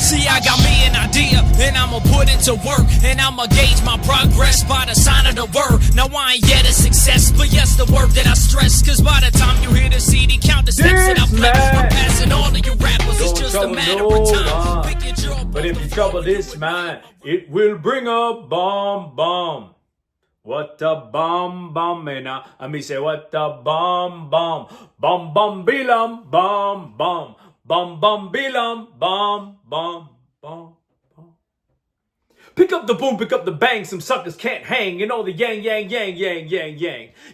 See, I got me an idea, and I'ma put it to work, and I'ma gauge my progress by the sign of the word. Now I ain't yet a success, but yes, the word that I stress, cause by the time you hear the CD, count the steps that I've left. I'm passing all of you rappers, it's just a matter of time. But if you trouble this man, it will bring a bomb. What a bomb, and I me say what a bomb, bilam, bomb, bilam, bomb. Pick up the boom, pick up the bang, some suckers can't hang. You know the yang.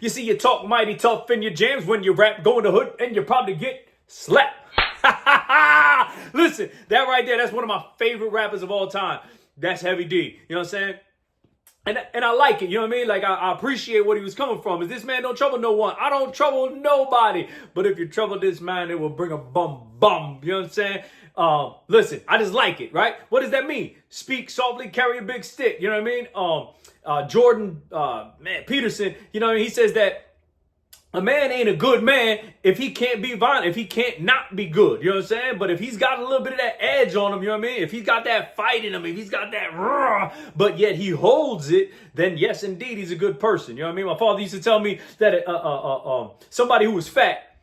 You see, you talk mighty tough in your jams when you rap, go in the hood, and you probably get slapped. Listen, that right there, that's one of my favorite rappers of all time. That's Heavy D. You know what I'm saying? And I like it, you know what I mean? Like, I appreciate what he was coming from. Is this man don't trouble no one? I don't trouble nobody. But if you trouble this man, it will bring a bum. You know what I'm saying? Listen, I just like it, right? What does that mean? Speak softly, carry a big stick. You know what I mean? Jordan Peterson, you know what I mean? He says that a man ain't a good man if he can't be violent, if he can't not be good. You know what I'm saying? But if he's got a little bit of that edge on him, you know what I mean? If he's got that fight in him, if he's got that raw, but yet he holds it, then yes, indeed, he's a good person. You know what I mean? My father used to tell me that somebody who was fat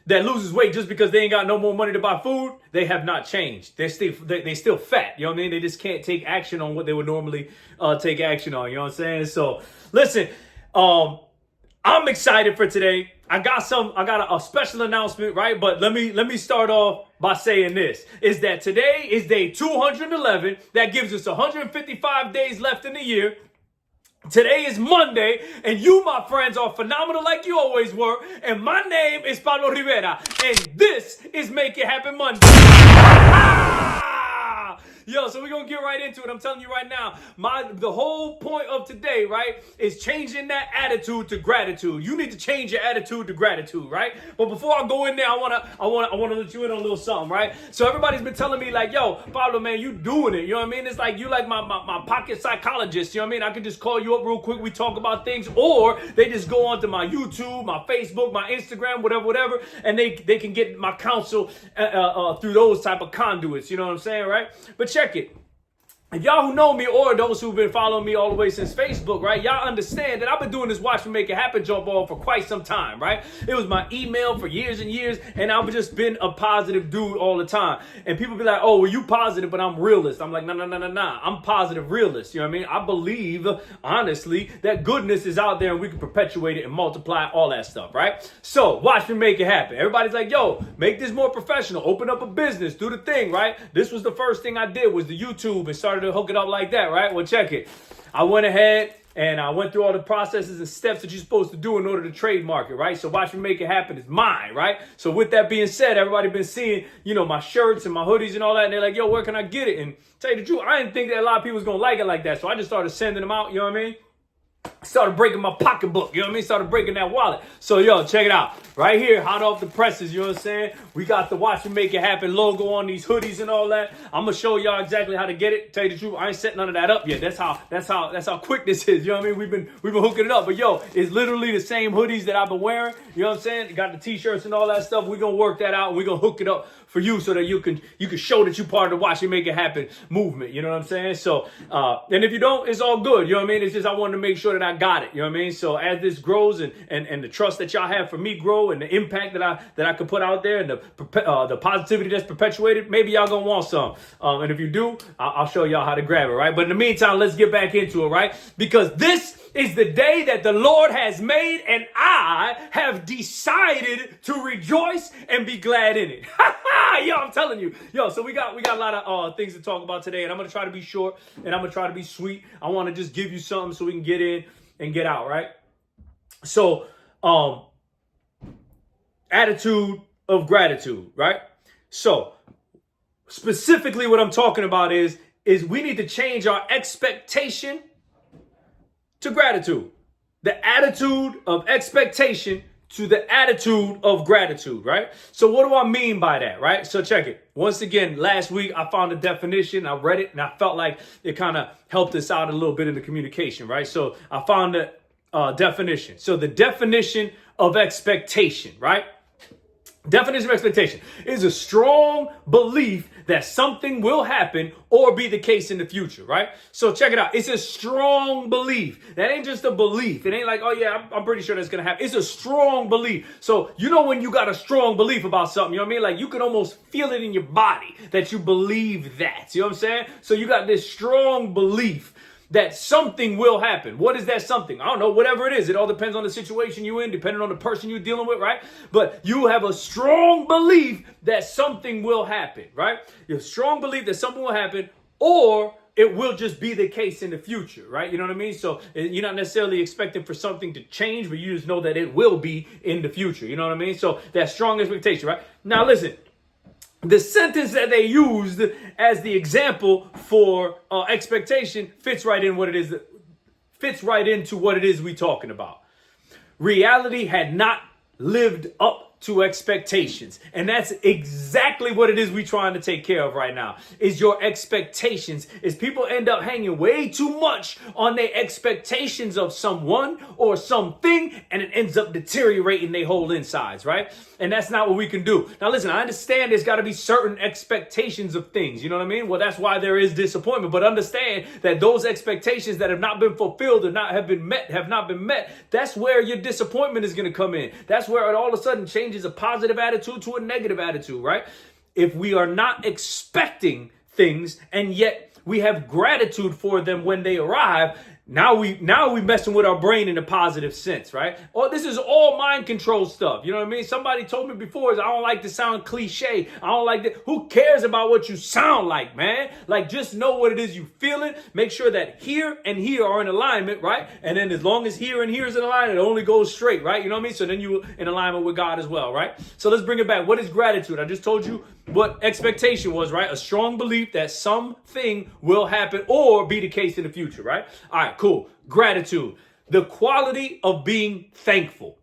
that loses weight just because they ain't got no more money to buy food, they have not changed. They still fat. You know what I mean? They just can't take action on what they would normally take action on. You know what I'm saying? So listen, I'm excited for today. I got a special announcement, right? But let me start off by saying this, is that today is day 211. That gives us 155 days left in the year. Today is Monday, and you, my friends, are phenomenal like you always were. And my name is Pablo Rivera, and this is Make It Happen Monday. Yo, so we're going to get right into it. I'm telling you right now, the whole point of today, right, is changing that attitude to gratitude. You need to change your attitude to gratitude, right? But before I go in there, I want to let you in on a little something, right? So everybody's been telling me like, yo, Pablo, man, you doing it. You know what I mean? It's like you like my pocket psychologist. You know what I mean? I can just call you up real quick. We talk about things, or they just go onto my YouTube, my Facebook, my Instagram, whatever, and they can get my counsel through those type of conduits. You know what I'm saying, right? But check it. And y'all who know me, or those who've been following me all the way since Facebook, right? Y'all understand that I've been doing this Watch Me Make It Happen jump ball for quite some time, right? It was my email for years and years, and I've just been a positive dude all the time. And people be like, oh, well, you positive, but I'm realist. I'm like, no. I'm positive realist. You know what I mean? I believe, honestly, that goodness is out there and we can perpetuate it and multiply all that stuff, right? So watch me make it happen. Everybody's like, yo, make this more professional. Open up a business. Do the thing, right? This was the first thing I did was the YouTube and started to hook it up like that, right? Well, check it. I went ahead and I went through all the processes and steps that you're supposed to do in order to trademark it, right? So Watch Me Make It Happen is mine, right? So with that being said, everybody been seeing, you know, my shirts and my hoodies and all that, and they're like, yo, where can I get it? And tell you the truth, I didn't think that a lot of people was gonna like it like that. So I just started sending them out, you know what I mean? Started breaking my pocketbook, you know what I mean? Started breaking that wallet. So, yo, check it out. Right here, hot off the presses, you know what I'm saying? We got the Watch Me Make It Happen logo on these hoodies and all that. I'm going to show y'all exactly how to get it. Tell you the truth, I ain't setting none of that up yet. That's how quick this is, you know what I mean? We've been hooking it up. But, yo, it's literally the same hoodies that I've been wearing, you know what I'm saying? Got the T-shirts and all that stuff. We're going to work that out, and we're going to hook it up for you so that you can show that you're part of the Watch Me Make It Happen movement, you know what I'm saying? So, and if you don't, it's all good, you know what I mean? It's just I wanted to make sure that I got it, you know what I mean? So as this grows and the trust that y'all have for me grow and the impact that I can put out there and the positivity that's perpetuated, maybe y'all gonna want some. And if you do, I'll show y'all how to grab it, right? But in the meantime, let's get back into it, right? Because this is the day that the Lord has made, and I have decided to rejoice and be glad in it. Yo, I'm telling you. Yo, so we got a lot of things to talk about today, and I'm going to try to be short, and I'm going to try to be sweet. I want to just give you something so we can get in and get out, right? So, attitude of gratitude, right? So, specifically what I'm talking about is we need to change our expectation to gratitude. The attitude of expectation to the attitude of gratitude, right? So what do I mean by that, right? So check it. Once again, last week I found a definition, I read it, and I felt like it kind of helped us out a little bit in the communication, right? So I found the definition. So the definition of expectation, right? Definition of expectation is a strong belief that something will happen or be the case in the future, right? So check it out. It's a strong belief. That ain't just a belief. It ain't like, oh yeah, I'm pretty sure that's going to happen. It's a strong belief. So you know when you got a strong belief about something, you know what I mean? Like you can almost feel it in your body that you believe that. You know what I'm saying? So you got this strong belief that something will happen. What is that something? I don't know, whatever it is. It all depends on the situation you're in, depending on the person you're dealing with, right? But you have a strong belief that something will happen, right? You have a strong belief that something will happen, or it will just be the case in the future, right? You know what I mean? So you're not necessarily expecting for something to change, but you just know that it will be in the future. You know what I mean? So that strong expectation, right? Now listen. The sentence that they used as the example for expectation fits right in what it is. Fits right into what it is we talking about. Reality had not lived up to expectations. And that's exactly what it is we trying to take care of right now. Is your expectations. Is people end up hanging way too much on their expectations of someone or something, and it ends up deteriorating their whole insides, right? And that's not what we can do. Now listen, I understand there's got to be certain expectations of things. You know what I mean? Well, that's why there is disappointment. But understand that those expectations that have not been fulfilled or not have not been met. That's where your disappointment is going to come in. That's where it all of a sudden changes a positive attitude to a negative attitude, right? If we are not expecting things and yet we have gratitude for them when they arrive, now we messing with our brain in a positive sense, right? Oh, this is all mind control stuff. You know what I mean? Somebody told me before, I don't like to sound cliche. I don't like that. Who cares about what you sound like, man? Like, just know what it is you feeling. Make sure that here and here are in alignment, right? And then as long as here and here is in alignment, it only goes straight, right? You know what I mean? So then you in alignment with God as well, right? So let's bring it back. What is gratitude? I just told you what expectation was, right? A strong belief that something will happen or be the case in the future, right? All right, cool. Gratitude, the quality of being thankful,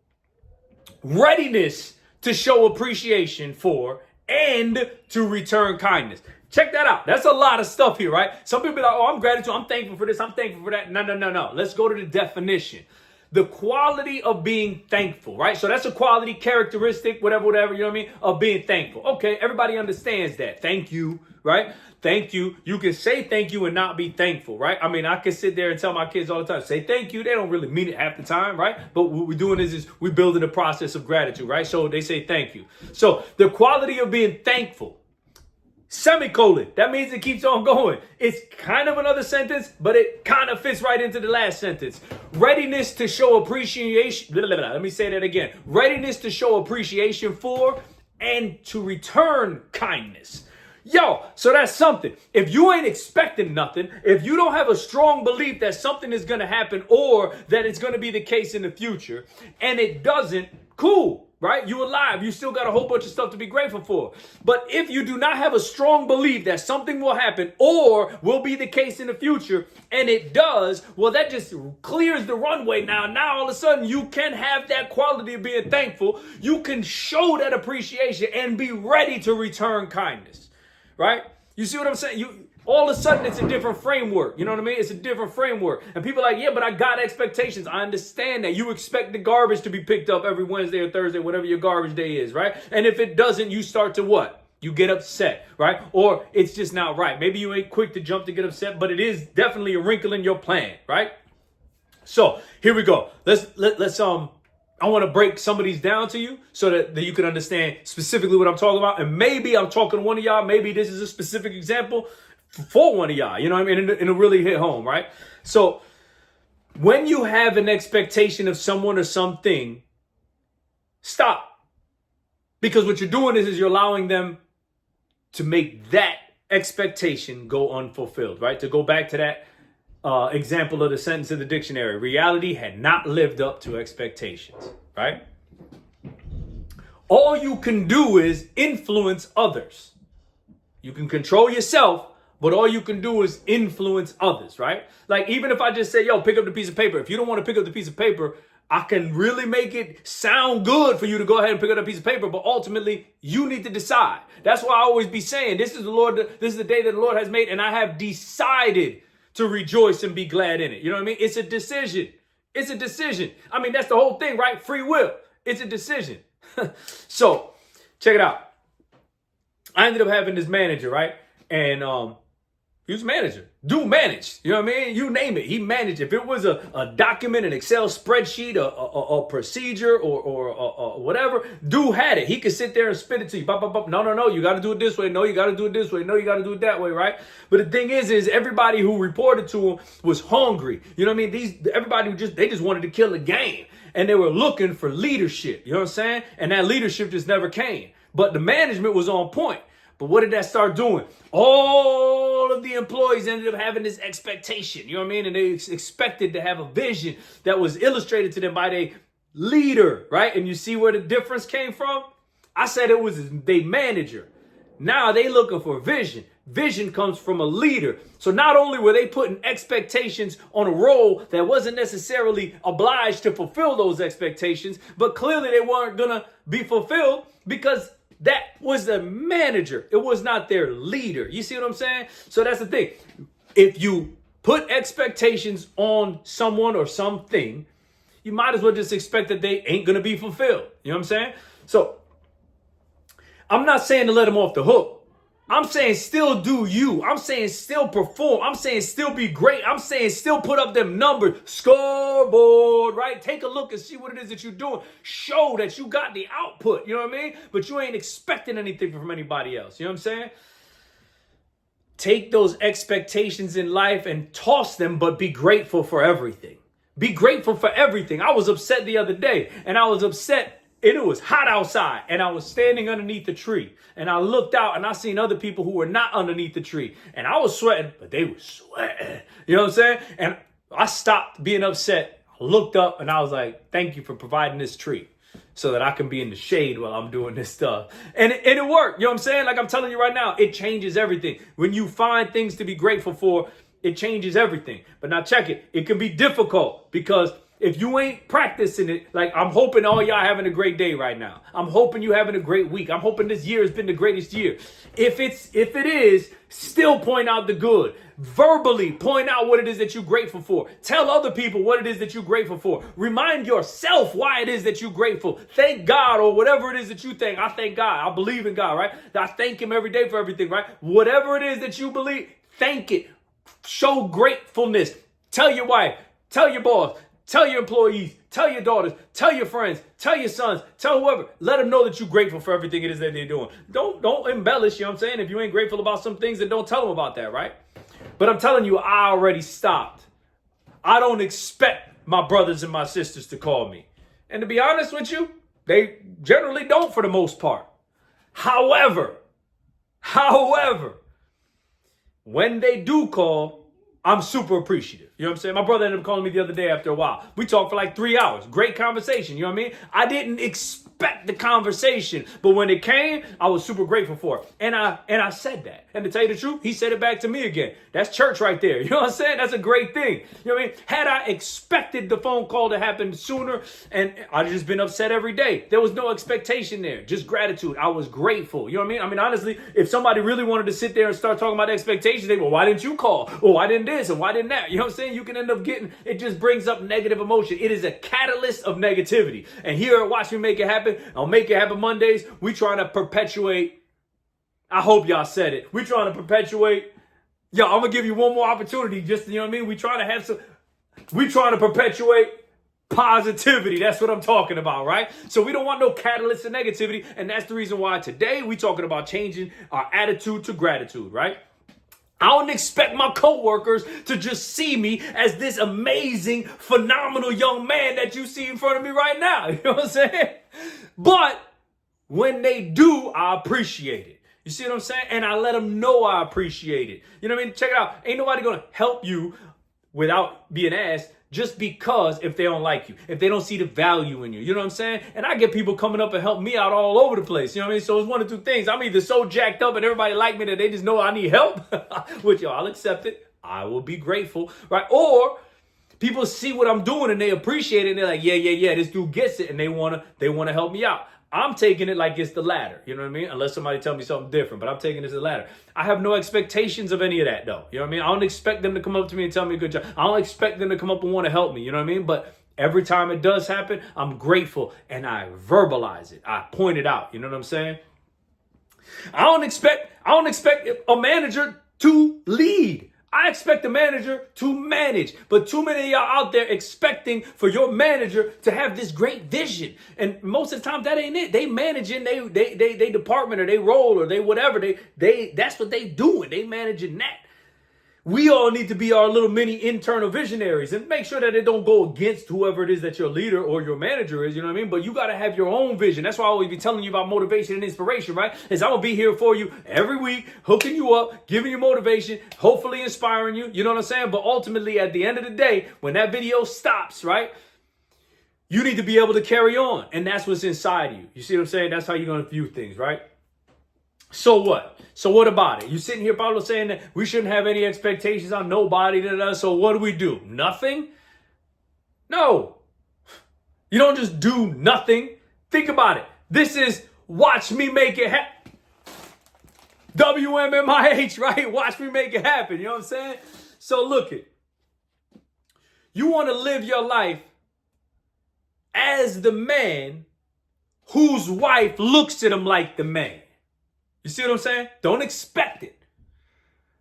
readiness to show appreciation for and to return kindness. Check that out. That's a lot of stuff here, right? Some people be like, oh, I'm gratitude. I'm thankful for this. I'm thankful for that. No. Let's go to the definition. The quality of being thankful, right? So that's a quality, characteristic, whatever, you know what I mean, of being thankful. Okay, everybody understands that. Thank you, right? Thank you. You can say thank you and not be thankful, right? I mean, I can sit there and tell my kids all the time, say thank you. They don't really mean it half the time, right? But what we're doing is we're building a process of gratitude, right? So they say thank you. So the quality of being thankful. Semicolon. That means it keeps on going. It's kind of another sentence, but it kind of fits right into the last sentence. Readiness to show appreciation. Let me say that again. Readiness to show appreciation for and to return kindness. Yo, so that's something. If you ain't expecting nothing, if you don't have a strong belief that something is going to happen or that it's going to be the case in the future, and it doesn't, cool. Right? You alive. You still got a whole bunch of stuff to be grateful for. But if you do not have a strong belief that something will happen or will be the case in the future, and it does, well, that just clears the runway now. Now, all of a sudden, you can have that quality of being thankful. You can show that appreciation and be ready to return kindness. Right? You see what I'm saying? All of a sudden, it's a different framework. You know what I mean? It's a different framework. And people are like, yeah, but I got expectations. I understand that. You expect the garbage to be picked up every Wednesday or Thursday, whatever your garbage day is, right? And if it doesn't, you start to what? You get upset, right? Or it's just not right. Maybe you ain't quick to jump to get upset, but it is definitely a wrinkle in your plan, right? So here we go. Let's I want to break some of these down to you so that you can understand specifically what I'm talking about. And maybe I'm talking to one of y'all. Maybe this is a specific example for one of y'all, you know what I mean? And it'll really hit home, right? So when you have an expectation of someone or something, stop. Because what you're doing is you're allowing them to make that expectation go unfulfilled, right? To go back to that example of the sentence in the dictionary, reality had not lived up to expectations, right? All you can do is influence others. You can control yourself, but all you can do is influence others, right? Like, even if I just say, yo, pick up the piece of paper. If you don't want to pick up the piece of paper, I can really make it sound good for you to go ahead and pick up a piece of paper, but ultimately you need to decide. That's why I always be saying, this is the day that the Lord has made, and I have decided to rejoice and be glad in it. You know what I mean? It's a decision. It's a decision. I mean, that's the whole thing, right? Free will. It's a decision. So check it out. I ended up having this manager, right? And he was a manager. Dude managed. You know what I mean? You name it. He managed. If it was a document, an Excel spreadsheet, a procedure, or whatever, dude had it. He could sit there and spit it to you. Bop, bop, bop. No. You got to do it this way. No, you got to do it this way. No, you got to do it that way, right? But the thing is everybody who reported to him was hungry. You know what I mean? Everybody they just wanted to kill the game. And they were looking for leadership. You know what I'm saying? And that leadership just never came. But the management was on point. But what did that start doing? All of the employees ended up having this expectation, you know what I mean? And they expected to have a vision that was illustrated to them by their leader, right? And you see where the difference came from? I said it was their manager. Now they looking for vision. Vision comes from a leader. So not only were they putting expectations on a role that wasn't necessarily obliged to fulfill those expectations, but clearly they weren't going to be fulfilled because that was the manager. It was not their leader. You see what I'm saying? So that's the thing. If you put expectations on someone or something, you might as well just expect that they ain't going to be fulfilled. You know what I'm saying? So I'm not saying to let them off the hook. I'm saying still do you. I'm saying still perform. I'm saying still be great. I'm saying still put up them numbers. Scoreboard, right? Take a look and see what it is that you're doing. Show that you got the output. You know what I mean? But you ain't expecting anything from anybody else. You know what I'm saying? Take those expectations in life and toss them, but be grateful for everything. Be grateful for everything. I was upset the other day, and I was upset. And it was hot outside, and I was standing underneath the tree, and I looked out and I seen other people who were not underneath the tree, and I was sweating, but they were sweating. You know what I'm saying? And I stopped being upset. I looked up and I was like, thank you for providing this tree so that I can be in the shade while I'm doing this stuff. And it worked. You know what I'm saying? Like I'm telling you right now, it changes everything. When you find things to be grateful for, it changes everything. But now check it. It can be difficult because if you ain't practicing it, like I'm hoping all y'all having a great day right now. I'm hoping you having a great week. I'm hoping this year has been the greatest year. If it is, still point out the good. Verbally point out what it is that you're grateful for. Tell other people what it is that you're grateful for. Remind yourself why it is that you're grateful. Thank God or whatever it is that you think. I thank God. I believe in God, right? I thank him every day for everything, right? Whatever it is that you believe, thank it. Show gratefulness. Tell your wife. Tell your boss. Tell your employees, tell your daughters, tell your friends, tell your sons, tell whoever. Let them know that you're grateful for everything it is that they're doing. Don't embellish, you know what I'm saying? If you ain't grateful about some things, then don't tell them about that, right? But I'm telling you, I already stopped. I don't expect my brothers and my sisters to call me. And to be honest with you, they generally don't for the most part. However, when they do call, I'm super appreciative. You know what I'm saying? My brother ended up calling me the other day after a while. We talked for like 3 hours. Great conversation. You know what I mean? I didn't expect the conversation, but when it came, I was super grateful for it. And I said that. And to tell you the truth, he said it back to me again. That's church right there. You know what I'm saying? That's a great thing. You know what I mean? Had I expected the phone call to happen sooner, and I'd just been upset every day. There was no expectation there. Just gratitude. I was grateful. You know what I mean? I mean, honestly, if somebody really wanted to sit there and start talking about expectations, they go, well, why didn't you call? Or why didn't this? And why didn't that? You know what I'm saying? You can end up getting, it just brings up negative emotion. It is a catalyst of negativity. And here at Watch Me Make It Happen, on Make It Happen Mondays, we trying to perpetuate, I hope y'all said it, we trying to perpetuate, I'm going to give you one more opportunity, just, you know what I mean? We trying to perpetuate positivity. That's what I'm talking about, right? So we don't want no catalyst of negativity. And that's the reason why today we talking about changing our attitude to gratitude, right? I don't expect my coworkers to just see me as this amazing, phenomenal young man that you see in front of me right now. You know what I'm saying? But when they do, I appreciate it. You see what I'm saying? And I let them know I appreciate it. You know what I mean? Check it out. Ain't nobody going to help you without being asked just because if they don't like you, if they don't see the value in you. You know what I'm saying? And I get people coming up and help me out all over the place. You know what I mean? So it's one of two things. I'm either so jacked up and everybody like me that they just know I need help, which I'll accept it. I will be grateful, right? Or people see what I'm doing and they appreciate it and they're like, yeah, this dude gets it and they want to help me out. I'm taking it like it's the latter. You know what I mean? Unless somebody tell me something different, but I'm taking it as the latter. I have no expectations of any of that though. You know what I mean? I don't expect them to come up to me and tell me a good job. I don't expect them to come up and want to help me. You know what I mean? But every time it does happen, I'm grateful and I verbalize it. I point it out. You know what I'm saying? I don't expect a manager to lead. I expect the manager to manage. But too many of y'all out there expecting for your manager to have this great vision. And most of the time that ain't it. They managing they department or they role or they whatever. They that's what they doing. They managing that. We all need to be our little mini internal visionaries and make sure that it don't go against whoever it is that your leader or your manager is, you know what I mean? But you got to have your own vision. That's why I always be telling you about motivation and inspiration, right? Is I'm going to be here for you every week, hooking you up, giving you motivation, hopefully inspiring you, you know what I'm saying? But ultimately, at the end of the day, when that video stops, right, you need to be able to carry on. And that's what's inside of you. You see what I'm saying? That's how you're going to view things, right? So what? So what about it? You sitting here, Pablo, saying that we shouldn't have any expectations on nobody. So what do? Nothing? No. You don't just do nothing. Think about it. This is watch me make it happen. WMMIH, right? Watch me make it happen. You know what I'm saying? So look it. You want to live your life as the man whose wife looks at him like the man. You see what I'm saying? Don't expect it.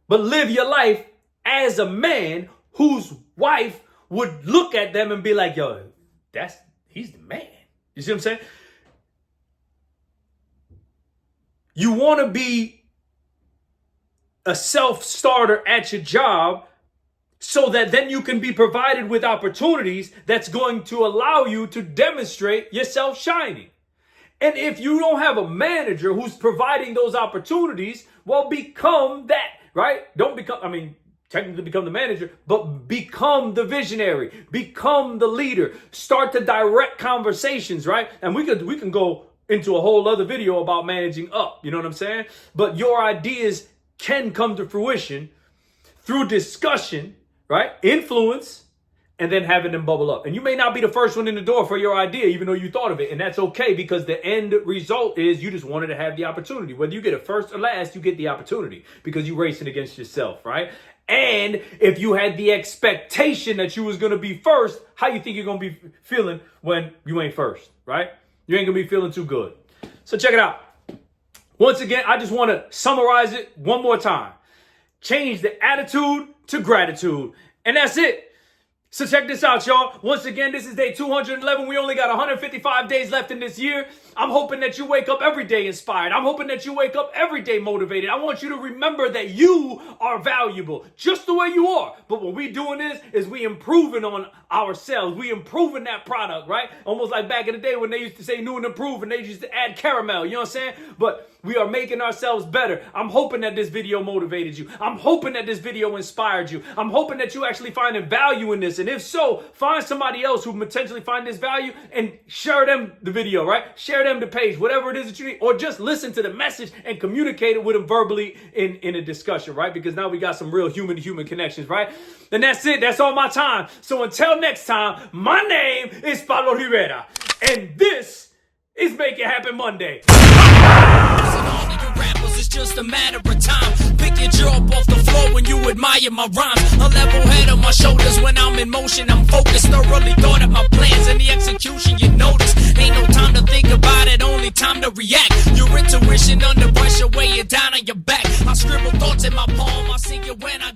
But live your life as a man whose wife would look at them and be like, yo, he's the man. You see what I'm saying? You want to be a self-starter at your job so that then you can be provided with opportunities that's going to allow you to demonstrate yourself shining. And if you don't have a manager who's providing those opportunities, well, become that, right? Don't become, technically become the manager, but become the visionary, become the leader, start to direct conversations, right? And we can go into a whole other video about managing up, you know what I'm saying? But your ideas can come to fruition through discussion, right? Influence, and then having them bubble up. And you may not be the first one in the door for your idea, even though you thought of it. And that's okay, because the end result is you just wanted to have the opportunity. Whether you get it first or last, you get the opportunity because you're racing against yourself, right? And if you had the expectation that you was going to be first, how you think you're going to be feeling when you ain't first, right? You ain't going to be feeling too good. So check it out. Once again, I just want to summarize it one more time. Change the attitude to gratitude. And that's it. So check this out, y'all. Once again, this is day 211. We only got 155 days left in this year. I'm hoping that you wake up every day inspired. I'm hoping that you wake up every day motivated. I want you to remember that you are valuable just the way you are. But what we doing is we improving on ourselves. We improving that product, right? Almost like back in the day when they used to say new and improved and they used to add caramel. You know what I'm saying? But we are making ourselves better. I'm hoping that this video motivated you. I'm hoping that this video inspired you. I'm hoping that you actually find value in this. And if so, find somebody else who potentially find this value and share them the video, right? Share them the page, whatever it is that you need, or just listen to the message and communicate it with them verbally in a discussion, right? Because now we got some real human-to-human connections, right? And that's it. That's all my time. So until next time, my name is Pablo Rivera, and this is Make It Happen Monday. It's just a matter of time. Pick your jaw up off the floor when you admire my rhymes. A level head on my shoulders when I'm in motion. I'm focused, thoroughly thought of my plans and the execution. You notice, ain't no time to think about it, only time to react. Your intuition under pressure, weigh it down on your back. I scribble thoughts in my palm, I see you when I